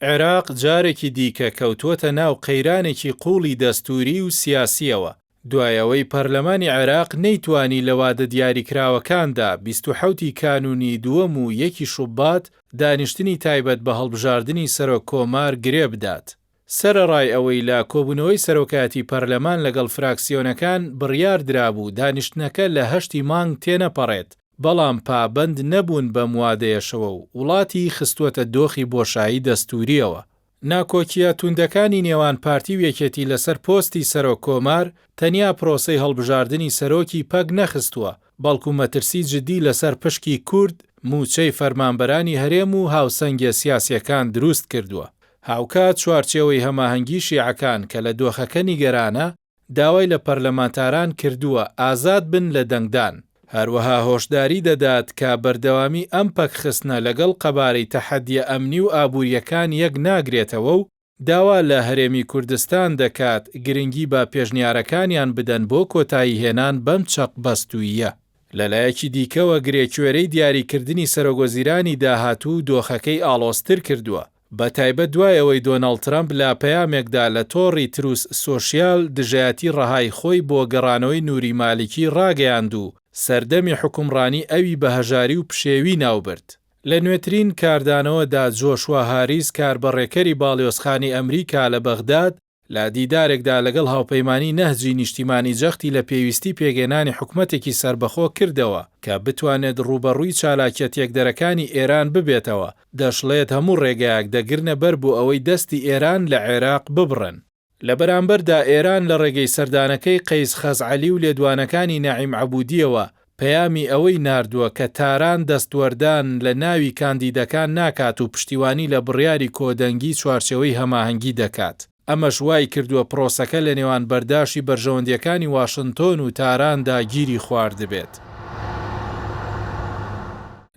عێراق جارێکی دیکە کەوتووەتە ناو قەیرانێکی قوڵی دەستووری و سیاسیەوە. دوایەوەی پەرلەمانی عێراق نەیتوانی لە وادە دیاریکراوەکاندا 27 کانونی دووەم و 1 شوبات دانیشتنی تایبەت بە هەڵبژاردننی سەرۆک کۆمار گرێ بدات. سەرەڕای ئەوەی لا کۆبوونەوەی سەرۆکاتی پەرلەمان لەگەڵ فراکسیۆنەکان بڕیار درابوو دانیشتنەکە لە 8 مانگ تێنەپەڕێت، بەڵام پابەند نەبوون بەم وادەیەشەوە و وڵاتی خستووەتە دۆخی بۆشایی دەستووریەوە. ناکۆکیە توندەکانی نێوان پارتی و یەکێتی لەسەر پۆستی سەرۆک کۆمار تەنیا پرۆسەی هەڵبژاردننی سەرۆکی پەگ نەخستووە، بەڵکو مەترسی جدی لەسەر پشکی کورد، موچەی فەرمانبەرانی هەرێم و هاوسەنگە سیاسیەکان دروست کردووە. هاوکات چوارچێوەی هەماهەنگی شیعەکان کە لە دۆخەکە نیگەرانە داوای لە پەرلەمانتاران کردووە ئازاد بن لە دەنگدان. هەروەها هۆشداری دەدات کە بەردەوامی ئەم پەکخستنە لەگەڵ قەبارەی تەحەدیە ئەمنی و ئابووریەکان یەک ناگرێتەوە و داوا لە هەرێمی کوردستان دەکات گرنگی بە پێشنیارەکانیان بدەن بۆ کۆتایی هێنان بەم چەق بەستوویە. لەلایەکی دیکەوە گرێکوێرەی دیاریکردنی سەرۆکوەزیرانی داهاتوو دۆخەکەی ئاڵۆزتر کردووە. بە تایبەت دوایەوەی دۆناڵد ترامپ لە پەیامێکدا لە تۆڕی تروس سۆشیال دژایەتی ڕەهای خۆی بۆ گەڕانەوەی نووری مالیکی ڕاگەیاند و سەردەمی حکومڕانی ئەوی بە هەژاری و پشێوی ناوبرد. لە نوێترین کاردانەوەدا جۆشوا هاریس کاربەڕێکەری باڵیۆزخانی ئەمریکا لە بەغداد لە دیدارێکدا لەگەڵ هاوپەیمانی نەهجی نیشتیمانی جەختی لە پێویستی پێگەێنانی حکومەتێکی سربەخۆ کردەوە کە بتوانێت ڕوبەڕووی چالاکیە تێکدەرەکانی ئێران ببێتەوە. دەشڵێت هەموو ڕێگایەک دەگرنە بەر بۆ ئەوەی دەستی ئێران لە عێراق ببڕن. لە بەرامبەردا ئێران لە ڕێگەی سەردانەکەی قەیس خەزعەلی و لێدوانەکانی ناعیم عەبودیەوە پەیامی ئەوەی ناردووە کە تاران دەستوەردان لە ناوی کاندیدەکان ناکات و پشتیوانی لە بڕیاری کۆدەنگی چوارچێوەی هەماهەنگی دەکات. ئەمەش وای کردووە پرۆسەکە لە نێوان بەرداشی بەرژەوەندیەکانی واشنتۆن و تاراندا گیری خواردبێت.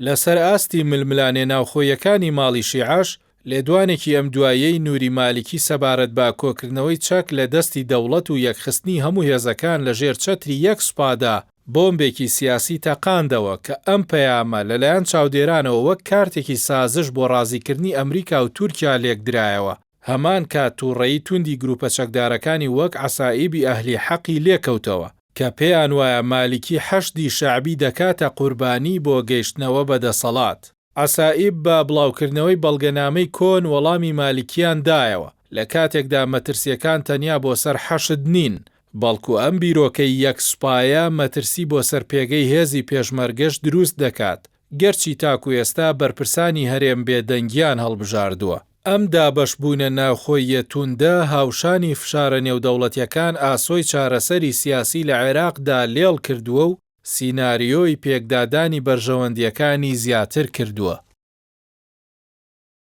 لەسەر ئاستی ململانێ ناوخۆیەکانی ماڵی شیعەش لێدوانێکی ئەم دوایەی نووری مالیکی سەبارەت بە کۆکردنەوەی چەک لە دەستی دەوڵەت و یەکخستنی هەموو هێزەکان لە ژێر چەتری یەک سوپادا بۆمبێکی سیاسی تەقاندەوە کە ئەم پەیامە لەلایەن چاودێرانەوە وەک کارتێکی سازش بۆ ڕازیکردنی ئەمریکا و تورکیا لێکدرایەوە. هەمان کات تووڕەیی توندی گروپە چەکدارەکانی وەک عەسائیبی ئەهلی حەقی لێکەوتەوە کە پێیان وایە مالیکی حەشدی شەعبی دەکاتە قوربانی بۆ گەیشتنەوە بەدەسەڵات. عەسائیب بە بڵاوکردنەوەی بەڵگەنامەی کۆن وەڵامی مالیکیان دایەوە لە کاتێکدا مەترسیەکان تەنیا بۆ سەر حەشد نین، بەڵکو ئەم بیرۆکەی یەک سوپایە مەترسی بۆ سەرپێگەی هێزی پێشمەرگەش دروست دەکات، گەرچی تاکو ئێستا بەرپرسانی هەرێم بێدەنگیان هەڵبژاردووە. ئەم دابەشبوونە ناوخۆیە توندە هاوشانی فشارە نێودەوڵەتیەکان ئاسۆی چارەسەری سیاسی لە عێراقدا لێڵ کردووە و سیناریۆی پێکدادانی بەرژەوەندیەکانی زیاتر کردووە.